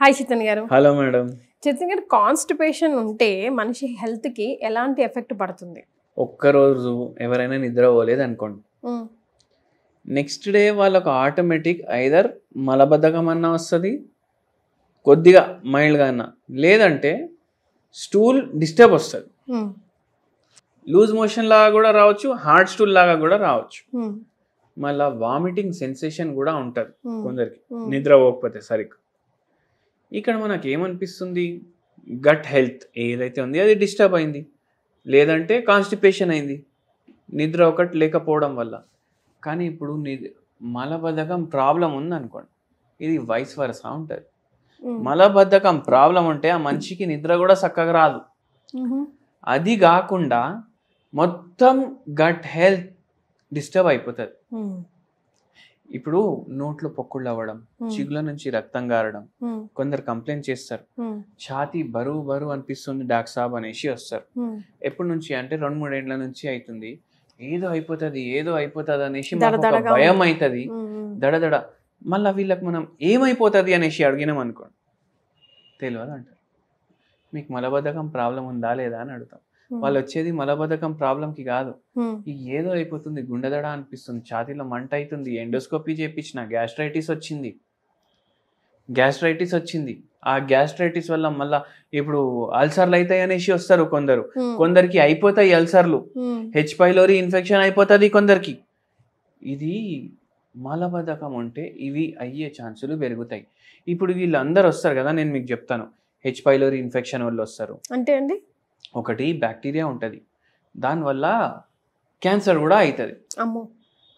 Hi చితన్ గారు. Hello madam. చితన్ గారు, constipation ఉంటే మనిషి హెల్త్ కి ఎలాంటి ఎఫెక్ట్ పడుతుంది? ఒక్కరోజు ఎవరైనా నిద్రపోలేదు అనుకోండి, నెక్స్ట్ డే వాళ్ళకు ఆటోమేటిక్ ఐదర్ మలబద్ధకం అన్నా వస్తుంది, కొద్దిగా మైల్డ్గా అన్నా, లేదంటే స్టూల్ డిస్టర్బ్ వస్తుంది. లూజ్ మోషన్ లాగా కూడా రావచ్చు, హార్డ్ స్టూల్ లాగా కూడా రావచ్చు. మళ్ళీ వామిటింగ్ సెన్సేషన్ కూడా ఉంటుంది కొందరికి నిద్ర పోకపోతే సరిగ్గా. ఇక్కడ మనకి ఏమనిపిస్తుంది, గట్ హెల్త్ ఏదైతే ఉంది అది డిస్టర్బ్ అయింది, లేదంటే కాన్స్టిపేషన్ అయింది నిద్ర ఒకటి లేకపోవడం వల్ల. కానీ ఇప్పుడు మలబద్ధకం ప్రాబ్లం ఉందనుకోండి, ఇది వైస్ వర్సా ఉంటుంది. మలబద్ధకం ప్రాబ్లం ఉంటే ఆ మనిషికి నిద్ర కూడా చక్కగా రాదు. అది కాకుండా మొత్తం గట్ హెల్త్ డిస్టర్బ్ అయిపోతుంది. ఇప్పుడు నోట్లో పొక్కుళ్ళు అవ్వడం, చిగుల నుంచి రక్తం గారడం, కొందరు కంప్లైంట్ చేస్తారు, ఛాతీ బరువు బరువు అనిపిస్తుంది డాక్టర్ సాబ్ అనేసి వస్తారు. ఎప్పటి నుంచి అంటే 2-3 ఏళ్ల నుంచి అవుతుంది. ఏదో అయిపోతుంది అనేసి భయం అవుతుంది, దడదడ. మళ్ళీ వీళ్ళకి మనం ఏమైపోతుంది అనేసి అడిగినాం అనుకోండి, తెలియదు అంటారు. మీకు మలబద్ధకం ప్రాబ్లం ఉందా లేదా అని అడుగుతాం. వాళ్ళు వచ్చేది మలబద్ధకం ప్రాబ్లంకి కాదు, ఏదో అయిపోతుంది, గుండెదడ అనిపిస్తుంది, ఛాతీలో మంట అవుతుంది, ఎండోస్కోపీ చేయించిన, గ్యాస్ట్రైటిస్ వచ్చింది. ఆ గ్యాస్ట్రైటిస్ వల్ల మళ్ళా ఇప్పుడు అల్సర్లు అవుతాయి అనేసి వస్తారు కొందరికి అయిపోతాయి అల్సర్లు, హెచ్ పైలోరీ ఇన్ఫెక్షన్ అయిపోతుంది కొందరికి. ఇది మలబద్ధకం ఉంటే ఇవి అయ్యే ఛాన్సులు పెరుగుతాయి. ఇప్పుడు వీళ్ళందరూ వస్తారు కదా, నేను మీకు చెప్తాను హెచ్ పైలోరీ ఇన్ఫెక్షన్ వల్ల వస్తారు. అంటే అండి, ఒకటి బ్యాక్టీరియా ఉంటుంది, దానివల్ల క్యాన్సర్ కూడా అవుతుంది.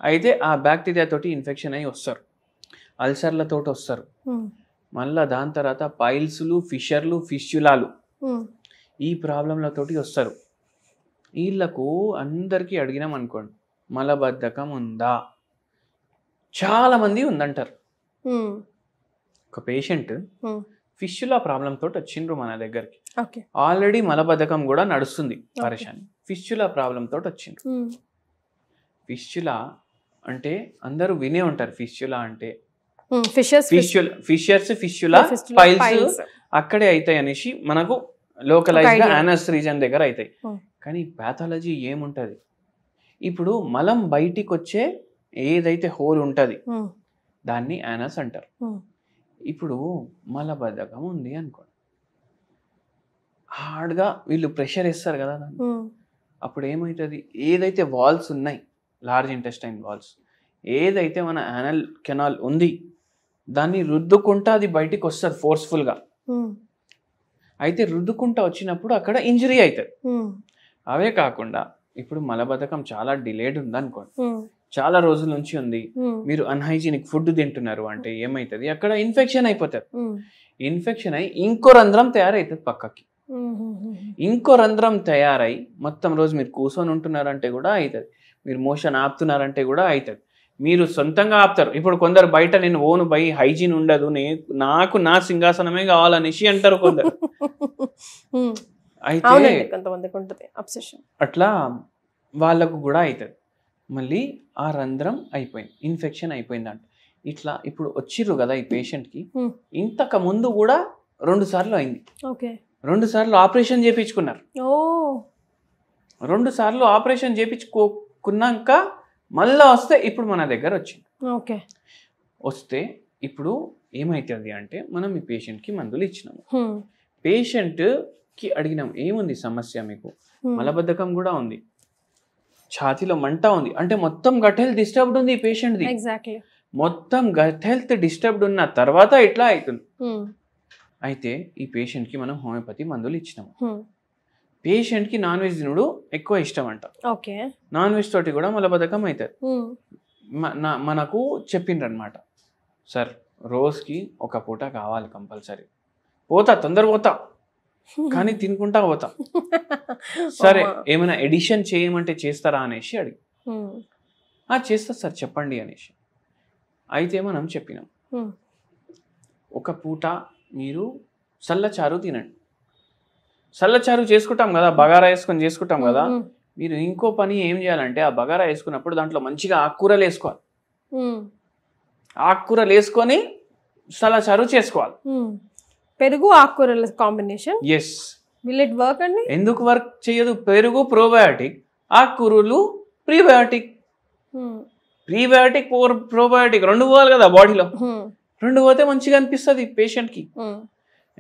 అయితే ఆ బ్యాక్టీరియా తోటి ఇన్ఫెక్షన్ అయ్యి వస్తారు, అల్సర్లతో వస్తారు. మళ్ళీ దాని తర్వాత పైల్స్లు, ఫిషర్లు, ఫిష్యులాలు, ఈ ప్రాబ్లంలతోటి వస్తారు. వీళ్ళకు అందరికీ అడిగినాం అనుకోండి, మలబద్ధకం ఉందా, చాలా మంది ఉందంటారు. ఒక పేషెంట్ ఫిష్యులా ప్రాబ్లం తోటి వచ్చిండ్రు మన దగ్గరికి. ఆల్రెడీ మలబద్ధకం కూడా నడుస్తుంది, పరేషాన్. ఫిష్యులా ప్రాబ్లం తోటి వచ్చిండ్రు. ఫిష్యులా అంటే అందరూ వినే ఉంటారు. ఫిష్యులా అంటే ఫిష్యులా పైల్స్ అక్కడే అవుతాయి అనేసి మనకు లోకలైజ్ గా యానస్ రీజన్ దగ్గర అవుతాయి. కానీ పాథాలజీ ఏముంటది, ఇప్పుడు మలం బయటికి వచ్చే ఏదైతే హోల్ ఉంటది దాన్ని యానస్ అంటారు. ఇప్పుడు మలబద్ధకం ఉంది అనుకోండి, హార్డ్గా వీళ్ళు ప్రెషర్ ఇస్తారు కదా దాన్ని, అప్పుడు ఏమవుతుంది, ఏదైతే వాల్స్ ఉన్నాయి, లార్జ్ ఇంటెస్టైన్ వాల్స్, ఏదైతే మన యానల్ కెనాల్ ఉంది దాన్ని రుద్దుకుంటా అది బయటికి వస్తుంది ఫోర్స్ఫుల్గా. అయితే రుద్దుకుంటా వచ్చినప్పుడు అక్కడ ఇంజరీ అవుతుంది. అవే కాకుండా ఇప్పుడు మలబద్ధకం చాలా డిలేడ్ ఉంది అనుకోండి, చాలా రోజుల నుంచి ఉంది, మీరు అన్హైజీనిక్ ఫుడ్ తింటున్నారు అంటే ఏమవుతుంది, అక్కడ ఇన్ఫెక్షన్ అయిపోతుంది. ఇన్ఫెక్షన్ అయి ఇంకో రంధ్రం తయారవుతుంది పక్కకి. ఇంకో రంధ్రం తయారై మొత్తం రోజు మీరు కూర్చొని ఉంటున్నారంటే కూడా అవుతుంది, మీరు మోషన్ ఆపుతున్నారంటే కూడా అవుతుంది. మీరు సొంతంగా ఆపుతారు. ఇప్పుడు కొందరు బయట నేను ఓను బై హైజీన్ ఉండదు, నాకు నా సింహాసనమే కావాలనేసి అంటారు కొందరు. అయితే అట్లా వాళ్ళకు కూడా అవుతుంది. మళ్ళీ ఆ రంధ్రం అయిపోయింది, ఇన్ఫెక్షన్ అయిపోయిందంట. ఇట్లా ఇప్పుడు వచ్చిర్రు కదా ఈ పేషెంట్కి, ఇంతకు ముందు కూడా 2 సార్లు అయింది. 2 సార్లు ఆపరేషన్ చేయించుకున్నారు. 2 సార్లు ఆపరేషన్ చేయించుకున్నాక మళ్ళా వస్తే ఇప్పుడు మన దగ్గర వచ్చింది. వస్తే ఇప్పుడు ఏమవుతుంది అంటే, మనం ఈ పేషెంట్కి మందులు ఇచ్చినాము, పేషెంట్కి అడిగినాం ఏముంది సమస్య, మీకు మలబద్ధకం కూడా ఉంది, ఛాతీలో మంట ఉంది, అంటే మొత్తం గట్ హెల్త్ డిస్టర్బ్డ్ ఉంది ఈ పేషెంట్ది. మొత్తం గట్ హెల్త్ డిస్టర్బ్డ్ ఉన్న తర్వాత ఇట్లా అవుతుంది. అయితే ఈ పేషెంట్కి మనం హోమియోపతి మందులు ఇచ్చినాము. పేషెంట్కి నాన్ వెజ్ తినుడు ఎక్కువ ఇష్టం అంట, నాన్ వెజ్ తోటి కూడా మలబద్ధకం అవుతుంది. మనకు చెప్పిండ్రు అనమాట, సార్ రోజుకి ఒక పూట కావాలి కంపల్సరీ, పోతా తొందర పోతా కానీ తినుకుంటా పోతా, సరే ఏమైనా ఎడిషన్ చేయమంటే చేస్తారా అనేసి అడిగి, చేస్తా సార్ చెప్పండి అనేసి. అయితే మనం చెప్పినాం, ఒక పూట మీరు సల్లచారు తినండి. సల్లచారు చేసుకుంటాం కదా, బగారా వేసుకొని చేసుకుంటాం కదా, మీరు ఇంకో పని ఏం చేయాలంటే ఆ బగారా వేసుకున్నప్పుడు దాంట్లో మంచిగా ఆకుకూరలు వేసుకోవాలి. ఆకుకూరలు వేసుకొని సల్లచారు చేసుకోవాలి. పెరుగు ఆకుకూరల combination yes. Will it work అండి? ఎందుకు వర్క్ చేయదు? పెరుగు ప్రోబయాటిక్, ఆకుకూరలు ప్రీబయాటిక్. ప్రీబయాటిక్ ప్రోబయాటిక్ రెండు పోవాలి కదా బాడీలో. రెండు పోతే మంచిగా అనిపిస్తుంది పేషెంట్కి.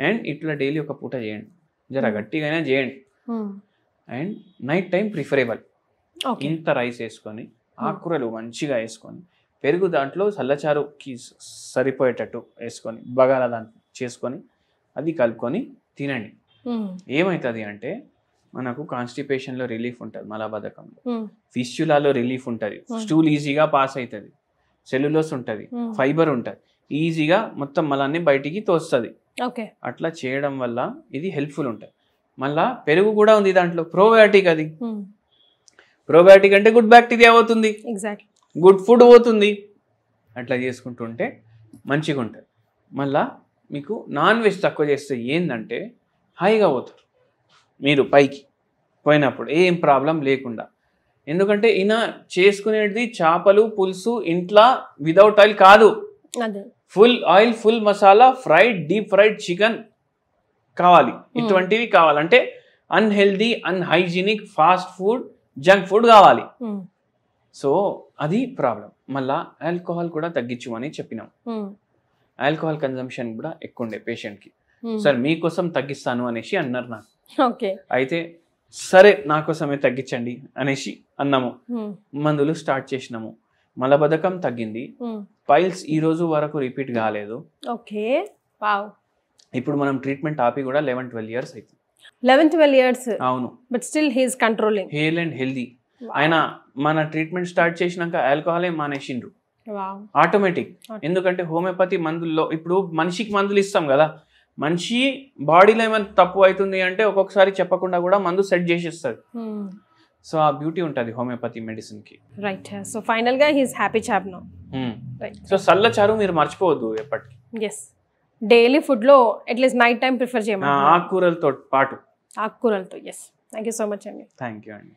అండ్ ఇట్లా డైలీ ఒక పూట చేయండి, జర గట్టిగానే చేయండి. And night time preferable. ఇంత రైస్ వేసుకొని ఆకుకూరలు మంచిగా వేసుకొని పెరుగు దాంట్లో చల్లచారుకి సరిపోయేటట్టు వేసుకొని బగాల దాంట్లో చేసుకొని అది కలుపుకొని తినండి. ఏమవుతుంది అంటే మనకు కాన్స్టిపేషన్లో రిలీఫ్ ఉంటుంది, మలబద్ధకంలో, ఫిస్చులాలో రిలీఫ్ ఉంటుంది, స్టూల్ ఈజీగా పాస్ అవుతుంది, సెల్యులోస్ ఉంటుంది, ఫైబర్ ఉంటుంది, ఈజీగా మొత్తం మలాన్ని బయటికి తోస్తుంది. అట్లా చేయడం వల్ల ఇది హెల్ప్ఫుల్ ఉంటుంది. మళ్ళా పెరుగు కూడా ఉంది దాంట్లో, ప్రోబయాటిక్. అది ప్రోబయాటిక్ అంటే గుడ్ బ్యాక్టీరియా అవుతుంది, గుడ్ ఫుడ్ పోతుంది. అట్లా చేసుకుంటుంటే మంచిగా ఉంటుంది. మళ్ళా మీకు నాన్ వెజ్ తక్కువ చేస్తే ఏంటంటే హాయిగా పోతారు మీరు పైకి పోయినప్పుడు, ఏం ప్రాబ్లం లేకుండా. ఎందుకంటే ఈయన చేసుకునేది చేపలు పులుసు ఇంట్లో వితౌట్ ఆయిల్ కాదు, full oil, full masala, fried, deep fried chicken కావాలి. ఇటువంటివి కావాలంటే unhealthy, unhygienic, fast food, junk food కావాలి. సో అది ప్రాబ్లం. మళ్ళా ఆల్కహాల్ కూడా తగ్గించమని చెప్పినాం. ఆల్కహాల్ కన్జంప్షన్ కూడా ఎక్కువ ఉండే పేషెంట్కి. సార్ మీకోసం తగ్గిస్తాను అనేసి అన్నారు నాకు. అయితే సరే నా కోసమే తగ్గించండి అనేసి అన్నాము. మందులు స్టార్ట్ చేసినాము, మలబద్ధకం తగ్గింది, పైల్స్ ఈ రోజు వరకు రిపీట్ కాలేదు. ఇప్పుడు మనం ట్రీట్మెంట్ ఆపి కూడా 11-12 years అవుతుంది. 11-12 years? అవును. But still he is controlling, hale and healthy. ఆయన మన ట్రీట్మెంట్ స్టార్ట్ చేసినాక ఆల్కహాలే మానేసిండ్రు ఆటోమేటిక్. ఎందుకంటే హోమియోపతి మందుల్లో ఇప్పుడు మనిషికి మందులు ఇస్తాం కదా, మనిషి బాడీలో ఏమైనా తప్పు అవుతుంది అంటే ఒక్కొక్కసారి చెప్పకుండా కూడా మందు సెట్ చేసేస్తుంది. సో ఆ బ్యూటీ ఉంటుంది హోమియోపతి మెడిసిన్ కి. రైట్. సో ఫైనల్ గా he is happy chap now. So చల్లచారు మీరు మర్చిపోవద్దు ఎప్పటికీ. ఎస్, డైలీ ఫుడ్ లో అట్లీస్ట్ నైట్ టైం ప్రిఫర్ చేయమని, ఆకుకూరలతో పాటు. ఆకుకూరలతో. Yes, thank you so much అండి. థ్యాంక్ యూ అండి.